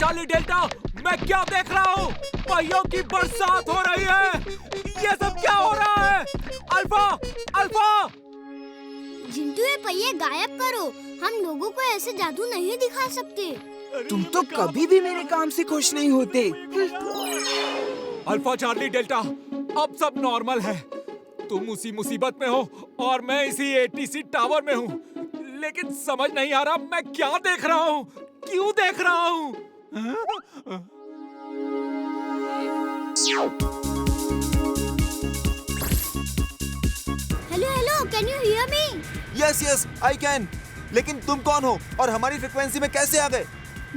Charlie delta, मैं क्या देख रहा हूँ? पहियों की बरसात हो रही है। ये सब क्या हो रहा है? Alpha, alpha! जिंटू, ये पहिए गायब करो। हम लोगों को ऐसे जादू नहीं दिखा सकते। तुम तो कभी भी मेरे काम से खुश नहीं होते। अल्फा चार्ली डेल्टा, अब सब नॉर्मल है। तुम उसी मुसीबत में हो और मैं इसी एटीसी टावर में हूँ। लेकिन समझ नहीं आ रहा मैं क्या देख रहा हूँ, क्यों देख रहा हूँ? Hello hello, can you hear me? Yes yes I can. लेकिन तुम कौन हो और हमारी फ्रीक्वेंसी में कैसे आ गए?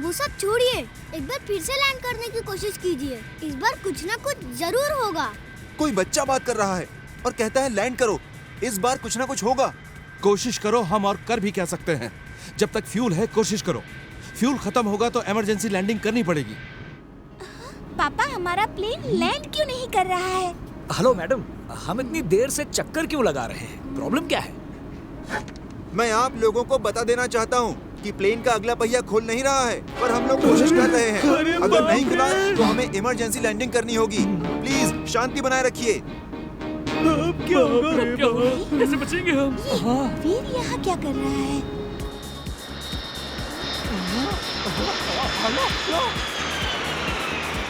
वो सब छोड़िए, एक बार फिर से लैंड करने की कोशिश कीजिए। इस बार कुछ ना कुछ जरूर होगा। कोई बच्चा बात कर रहा है और कहता है लैंड करो। इस बार कुछ ना कुछ होगा। कोशिश करो, हम और कर भी क्या सकते हैं। जब तक फ्यूल है कोशिश करो। फ्यूल खत्म होगा तो इमरजेंसी लैंडिंग करनी पड़ेगी। पापा, हमारा प्लेन लैंड क्यों नहीं कर रहा है? हेलो मैडम, हम इतनी देर से चक्कर क्यों लगा रहे हैं? प्रॉब्लम क्या है? मैं आप लोगों को बता देना चाहता हूँ कि प्लेन का अगला पहिया खुल नहीं रहा है, पर हम लोग कोशिश कर रहे हैं। अगर नहीं खुला तो हमें इमरजेंसी लैंडिंग करनी होगी। प्लीज शांति बनाए रखिए। अब क्या होगा? कैसे बचेंगे हम? वीर यहाँ क्या कर रहा है?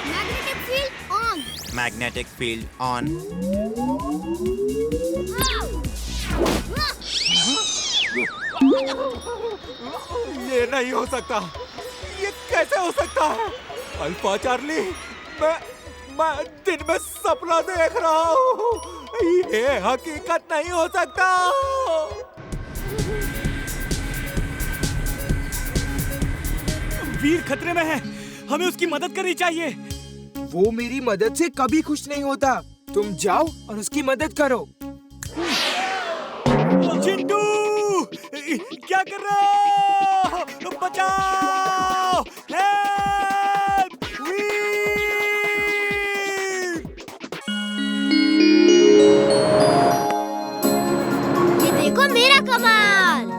Magnetic field on. Magnetic field on. ये नहीं हो सकता। ये कैसे हो सकता है? अल्फा चार्ली, मैं दिन में सपना देख रहा हूँ। ये हकीकत नहीं हो सकता। वीर खतरे में है, हमें उसकी मदद करनी चाहिए। वो मेरी मदद से कभी खुश नहीं होता। तुम जाओ और उसकी मदद करो। चिंटू, क्या कर रहे हो? बचाओ! हेल्प! वीर! ये देखो मेरा कमाल।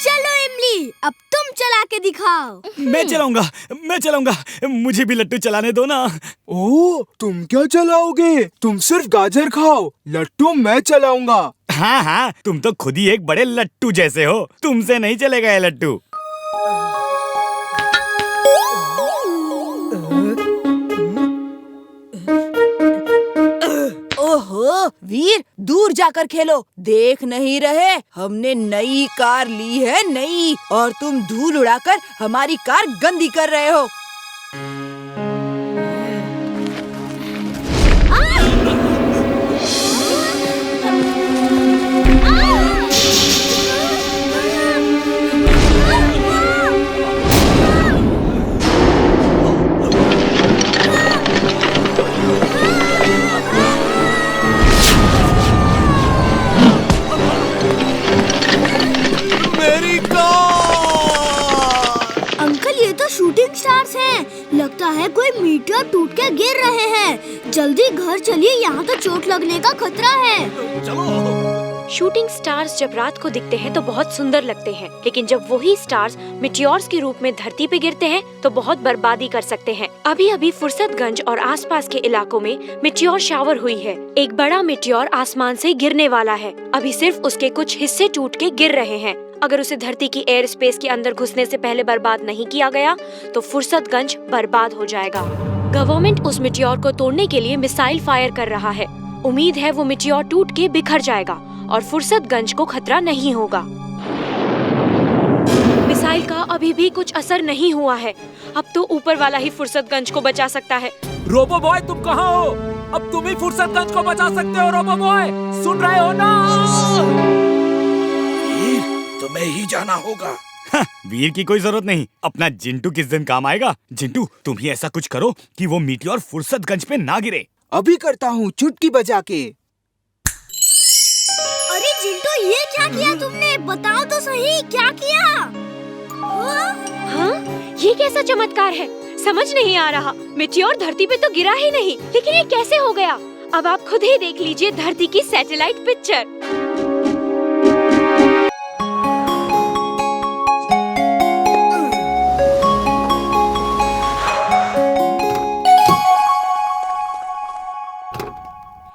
चलो इमली, अब तुम चला के दिखाओ। मैं चलाऊंगा। मुझे भी लट्टू चलाने दो ना। ओह, तुम क्या चलाओगे? तुम सिर्फ गाजर खाओ, लट्टू मैं चलाऊंगा। हाँ, तुम तो खुद ही एक बड़े लट्टू जैसे हो। तुमसे नहीं चलेगा ये लट्टू। ओहो वीर, दूर जाकर खेलो। देख नहीं रहे, हमने नई कार ली है, नई, और तुम धूल उड़ाकर हमारी कार गंदी कर रहे हो। अंकल, ये तो शूटिंग स्टार्स हैं। लगता है कोई मीटर टूट के गिर रहे हैं। जल्दी घर चलिए, यहाँ तो चोट लगने का खतरा है। शूटिंग स्टार्स जब रात को दिखते हैं तो बहुत सुंदर लगते हैं, लेकिन जब वही स्टार्स मिटियोर्स के रूप में धरती पे गिरते हैं तो बहुत बर्बादी कर सकते हैं। अभी अभी फुर्सतगंज और आसपास के इलाकों में मिटियोर शावर हुई है। एक बड़ा मिटियोर आसमान से गिरने वाला है। अभी सिर्फ उसके कुछ हिस्से टूट के गिर रहे हैं। अगर उसे धरती की एयर स्पेस के अंदर घुसने से पहले बर्बाद नहीं किया गया तो फुर्सतगंज बर्बाद हो जाएगा। गवर्नमेंट उस मिटियोर को तोड़ने के लिए मिसाइल फायर कर रहा है। उम्मीद है वो मिटियोर टूट के बिखर जाएगा और फुर्सतगंज को खतरा नहीं होगा। मिसाइल का अभी भी कुछ असर नहीं हुआ है। अब तो ऊपर वाला ही फुर्सतगंज को बचा सकता है। रोबो बॉय, तुम कहाँ हो? अब तुम ही फुर्सतगंज को बचा सकते हो। रोबो बॉय, सुन रहे हो ना? तुम्हें ही जाना होगा। वीर की कोई जरूरत नहीं। अपना जिंटू किस दिन काम आएगा। जिंटू, तुम ही ऐसा कुछ करो कि वो मीटियोर फुर्सतगंज पे ना गिरे। अभी करता हूँ, चुटकी बजा के। अरे जिंटू, ये क्या किया तुमने? बताओ तो सही, क्या किया? हाँ? ये कैसा चमत्कार है? समझ नहीं आ रहा, मेटियोर धरती पे तो गिरा ही नहीं, लेकिन ये कैसे हो गया? अब आप खुद ही देख लीजिए धरती की सैटेलाइट पिक्चर।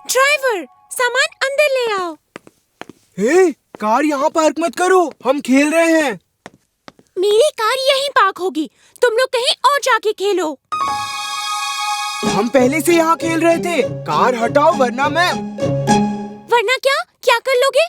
ड्राइवर, सामान अंदर ले आओ। हे, कार यहाँ पार्क मत करो, हम खेल रहे हैं। मेरी कार यहीं पार्क होगी, तुम लोग कहीं और जाके खेलो। हम पहले से यहाँ खेल रहे थे, कार हटाओ वरना क्या कर लोगे?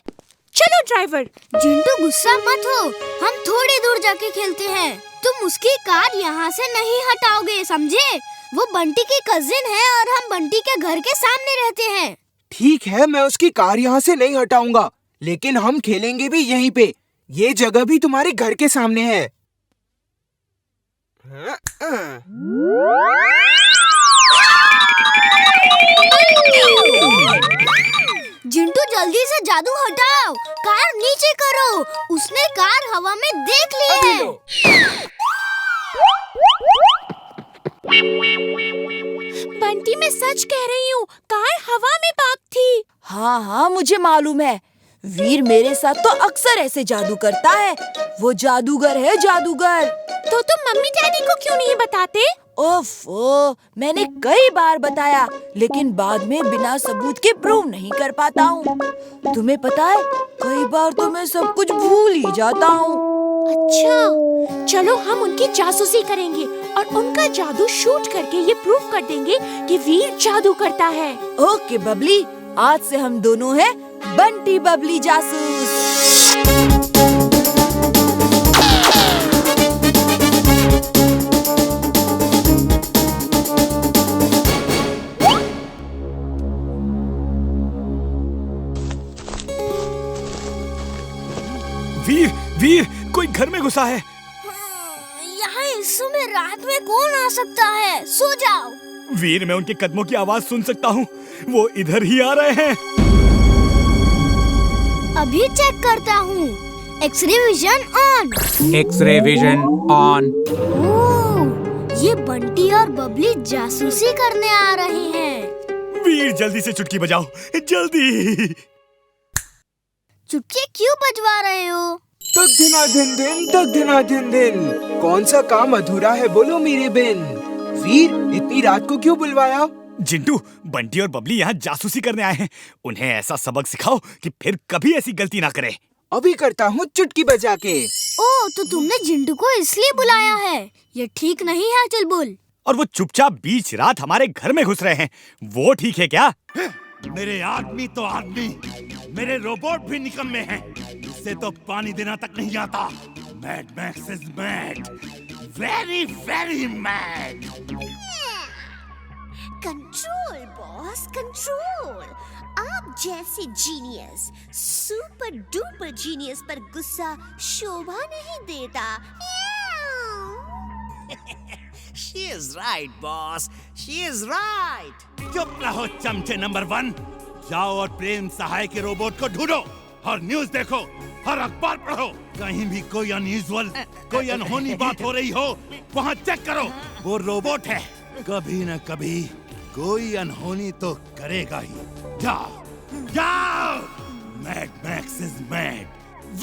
चलो ड्राइवर। जिंटू गुस्सा मत हो, हम थोड़ी दूर जाके खेलते हैं। तुम उसकी कार यहाँ से नहीं हटाओगे, समझे? वो बंटी की कजिन है और हम बंटी के घर के सामने रहते हैं। ठीक है, मैं उसकी कार यहाँ से नहीं हटाऊंगा, लेकिन हम खेलेंगे भी यहीं पे। ये जगह भी तुम्हारे घर के सामने है। जिंटू जल्दी से जादू हटाओ, कार नीचे करो। उसने कार हवा में देख ली है। बंटी, मैं सच कह रही हूँ, कार हवा में पार्क थी। हाँ हाँ, मुझे मालूम है। वीर मेरे साथ तो अक्सर ऐसे जादू करता है। वो जादूगर है, जादूगर। तो तुम मम्मी डैडी को क्यों नहीं बताते? ओफो, मैंने कई बार बताया, लेकिन बाद में बिना सबूत के प्रूव नहीं कर पाता हूँ। तुम्हें पता है, कई बार तो मैं सब कुछ भूल ही जाता हूँ। अच्छा, चलो हम उनकी जासूसी करेंगे और उनका जादू शूट करके ये प्रूव कर देंगे कि वीर जादू करता है। ओके बबली, आज से हम दोनों हैं बंटी बबली जासूस। वीर, वीर, कोई घर में घुसा है। यहाँ इस समय रात में कौन आ सकता है? सो जाओ। वीर, मैं उनके कदमों की आवाज सुन सकता हूँ, वो इधर ही आ रहे हैं। अभी चेक करता हूँ। X-ray vision on. X-ray vision on. Oh, ये बंटी और बबली जासूसी करने आ रहे हैं। वीर, जल्दी से चुटकी बजाओ, जल्दी। चुटकी क्यों बजवा रहे हो? तक दिना दिन दिन, तक दिना दिन दिन। कौन सा काम अधूरा है बोलो मेरे बिन? वीर, इतनी रात को क्यों बुलवाया? जिंटू, बंटी और बबली यहाँ जासूसी करने आए हैं। उन्हें ऐसा सबक सिखाओ कि फिर कभी ऐसी गलती ना करे। अभी करता हूँ चुटकी बजा के। ओह, तो तुमने जिंटू को इसलिए बुलाया है? ये ठीक नहीं है, चल बोल। और वो चुपचाप बीच रात हमारे घर में घुस रहे हैं, वो ठीक है क्या? मेरे आदमी तो आदमी, मेरे रोबोट भी निकम्मे हैं। इससे तो पानी देना तक नहीं आता। Mad max is mad, very very mad. Control boss, control. आप जैसे जीनियस, सुपर डुपर जीनियस पर गुस्सा शोभा नहीं देता। She is right, boss. She is right. चुप रहो चमचे नंबर 1। जाओ और प्रेम सहाय के रोबोट को ढूंढो और न्यूज़ देखो, हर अखबार पढ़ो। कहीं भी कोई अनयूजुअल, कोई अनहोनी बात हो रही हो, वहाँ चेक करो। वो रोबोट है, कभी न कभी कोई अनहोनी तो करेगा ही। जाओ, जाओ। Mad max is mad,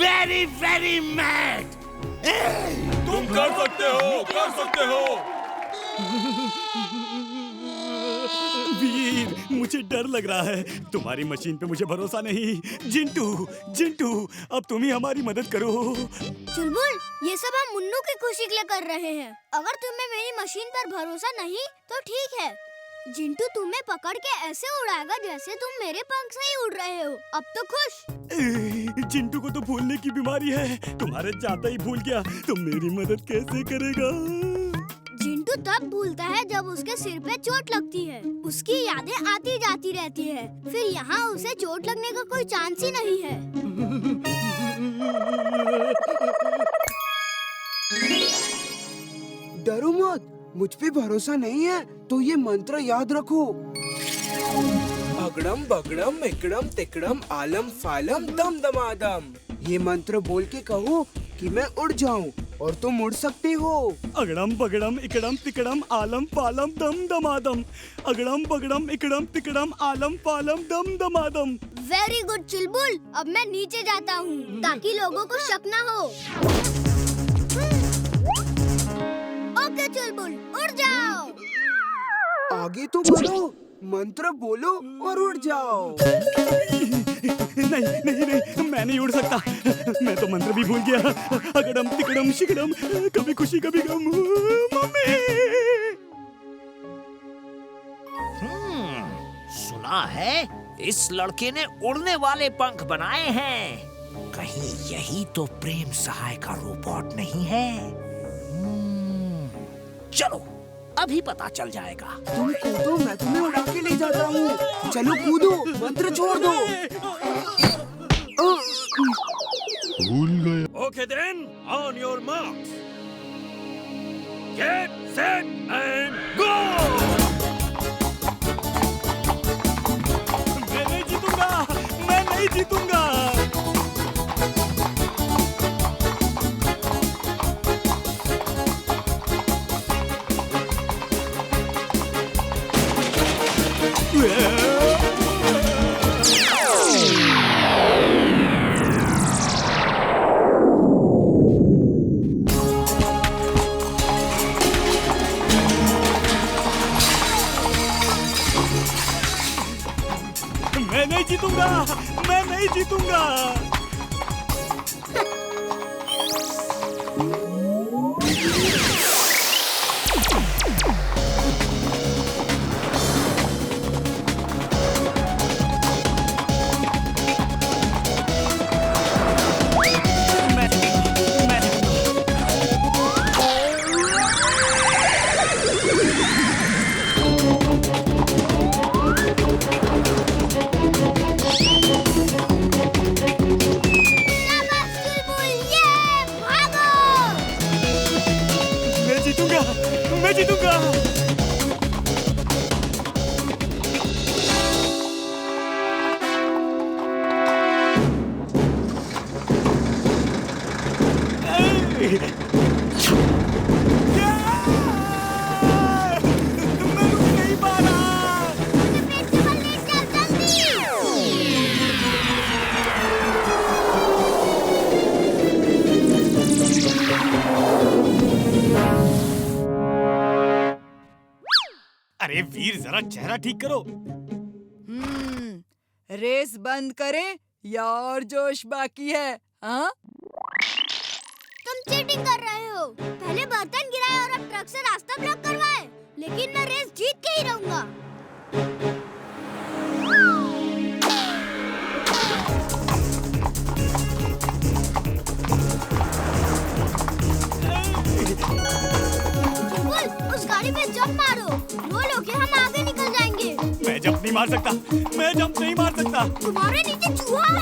very very mad. तुम कर सकते हो, कर सकते हो। वीर, मुझे डर लग रहा है। तुम्हारी मशीन पे मुझे भरोसा नहीं। जिंटू, जिंटू, अब तुम ही हमारी मदद करो। चुलबुल, ये सब हम मुन्नू की खुशी के लिए कर रहे हैं। अगर तुम्हें मेरी मशीन पर भरोसा नहीं तो ठीक है। जिंटू तुम्हें पकड़ के ऐसे उड़ाएगा जैसे तुम मेरे पंख से ही उड़ रहे हो। अब तो खुश? जिंटू को तो भूलने की बीमारी है, तुम्हारे जाता ही भूल गया। तुम मेरी मदद कैसे करेगा? जिंटू तब भूलता है जब उसके सिर पे चोट लगती है। उसकी यादें आती जाती रहती है, फिर यहाँ उसे चोट लगने का कोई चांस ही नहीं है। डरो मत, मुझ पे भरोसा नहीं है तो ये मंत्र याद रखो। अगड़म बगड़म इकड़म तिकड़म आलम फालम दम दमादम। ये मंत्र बोल के कहो कि मैं उड़ जाऊं और तुम उड़ सकते हो। अगड़म बगड़म इकड़म तिकड़म आलम पालम दम दमादम। अगड़म बगड़म इकड़म तिकड़म आलम पालम दम दमादम। वेरी गुड चुलबुल। अब मैं नीचे जाता हूँ ताकि लोगों को शक ना हो। ओके चुलबुल, उड़ जाओ। आगे तो बढ़ो, मंत्र बोलो और उड़ जाओ। नहीं नहीं नहीं, मैं नहीं उड़ सकता। मैं तो मंत्र भी भूल गया। अगड़म तिकड़म शिकड़म, कभी खुशी कभी गम। मम्मी। सुना है इस लड़के ने उड़ने वाले पंख बनाए हैं। कहीं यही तो प्रेम सहाय का रोबोट नहीं है? चलो अभी पता चल जाएगा। तुम कूदो, मैं तुम्हें उड़ा के ले जाता हूँ। चलो कूदो, मंत्र छोड़ दो। Okay then, on your marks. Get set and go! मैं नहीं जीतूंगा, मैं नहीं जीतूंगा। मैं नहीं जीतूंगा, मैं नहीं जीतूंगा। मैं जीतूंगा। मैं रुक नहीं पा रहा। अरे वीर, जरा चेहरा ठीक करो। रेस बंद करें या और जोश बाकी है? हाँ? तुम चीटिंग कर रहे हो। पहले बर्तन गिराए और अब ट्रक से रास्ता ब्लॉक करवाए। लेकिन मैं रेस जीत के ही रहूंगा। उस गाड़ी पे जंप मारो। रोल होके हम आगे निकल जाएंगे। मैं जंप नहीं मार सकता, मैं जंप नहीं मार सकता। तुम्हारे नीचे चूहा है।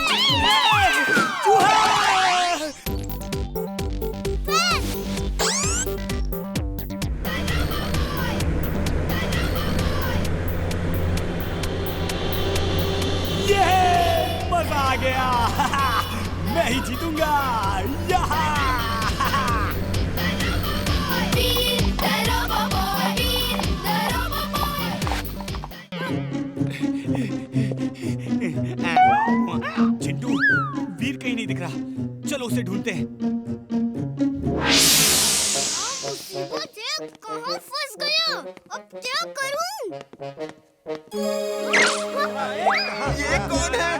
चूहा! ये मजा आ गया। मैं ही जीतूंगा। चिंटू, वीर कहीं नहीं दिख रहा। चलो उसे ढूंढते हैं। कहाँ फंस गया? अब क्या करूं? ये कौन है?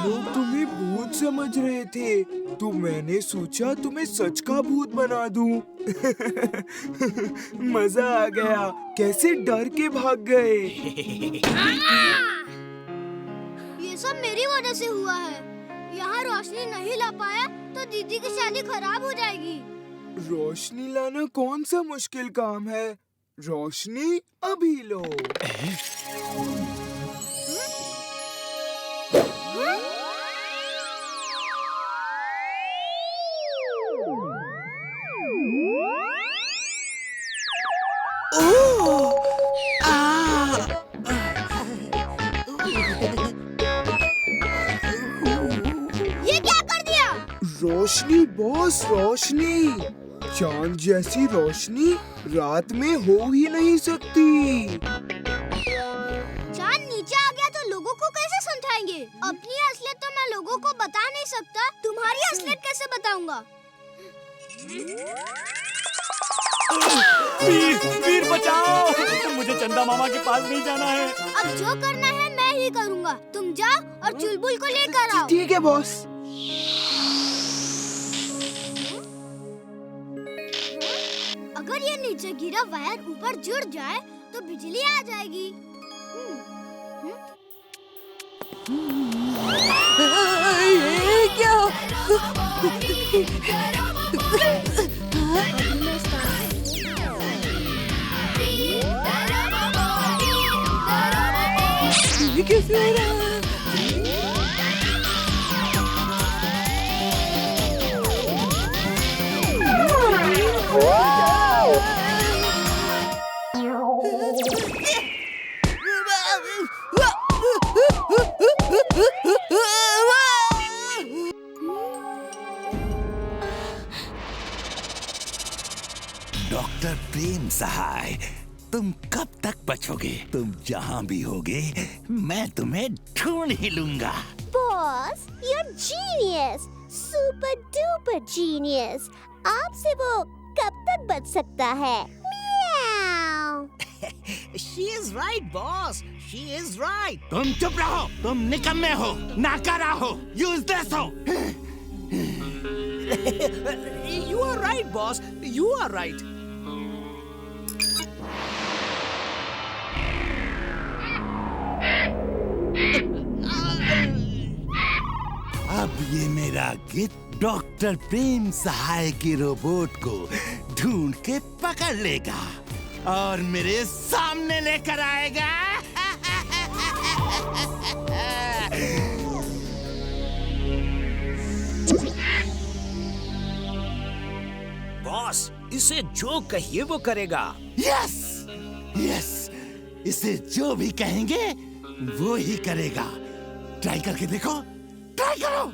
लोग तुम्हें भूत समझ रहे थे, तो मैंने सोचा तुम्हें सच का भूत बना दूं। मजा आ गया। कैसे डर के भाग गए। ये सब मेरी वजह से हुआ है। यहाँ रोशनी नहीं ला पाया तो दीदी की शादी खराब हो जाएगी। रोशनी लाना कौन सा मुश्किल काम है। रोशनी अभी लो। रोशनी बॉस, रोशनी। चांद जैसी रोशनी रात में हो ही नहीं सकती। चांद नीचे आ गया तो लोगों को कैसे समझाएंगे? अपनी असलियत तो मैं लोगों को बता नहीं सकता, तुम्हारी असलियत कैसे बताऊंगा? वीर बचाओ, मुझे चंदा मामा के पास नहीं जाना है। अब जो करना है मैं ही करूंगा, तुम जाओ और चुलबुल को लेकर आओ। ठीक है बॉस। अगर ये नीचे गिरा वायर ऊपर जुड़ जाए तो बिजली आ जाएगी। ये क्या? ये कैसे हो रहा है? डॉक्टर प्रेम सहाय, तुम कब तक बचोगे? तुम जहाँ भी होगे मैं तुम्हें ढूंढ ही लूंगा। Boss, you're genius, super duper genius. आपसे वो कब तक बच सकता है? Meow. She is right, boss. She is right. तुम चुप रहो, तुम निकम्मे हो, नाकारा हो, यूजलेस हो। You are right, boss. You are right. अब ये मेरा गिद्ध डॉक्टर प्रेम सहाय के रोबोट को ढूंढ के पकड़ लेगा और मेरे सामने लेकर आएगा। बॉस, इसे जो कहिए वो करेगा। यस, यस, इसे जो भी कहेंगे वो ही करेगा। ट्राई करके देखो, ट्राई करो।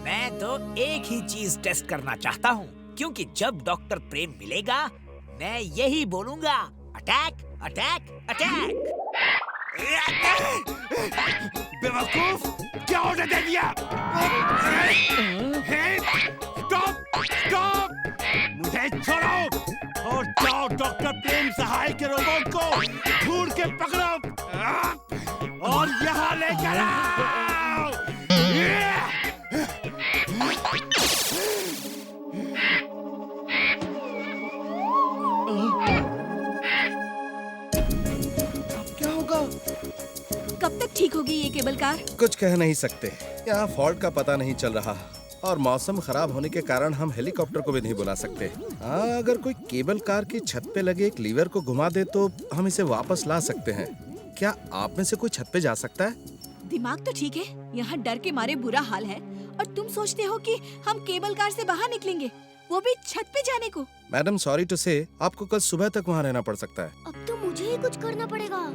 मैं तो एक ही चीज टेस्ट करना चाहता हूँ, क्योंकि जब डॉक्टर प्रेम मिलेगा मैं यही बोलूंगा, अटैक अटैक अटैक। बेवकूफ, क्या ऑर्डर दे दिया? स्टॉप, स्टॉप, मुझे छोड़ो और जाओ डॉक्टर प्रेम सहाय के रोबोट को ढूंढ के पकड़ो और यहाँ लेकर आओ। क्या होगा? कब तक ठीक होगी ये केबल कार? कुछ कह नहीं सकते, यहाँ फॉल्ट का पता नहीं चल रहा और मौसम खराब होने के कारण हम हेलीकॉप्टर को भी नहीं बुला सकते। हाँ, अगर कोई केबल कार की छत पे लगे एक लीवर को घुमा दे तो हम इसे वापस ला सकते हैं। क्या आप में से कोई छत पे जा सकता है? दिमाग तो ठीक है, यहाँ डर के मारे बुरा हाल है और तुम सोचते हो कि हम केबल कार से बाहर निकलेंगे, वो भी छत पे जाने को। मैडम, सॉरी टू से, आपको कल सुबह तक वहाँ रहना पड़ सकता है। अब तो मुझे ही कुछ करना पड़ेगा।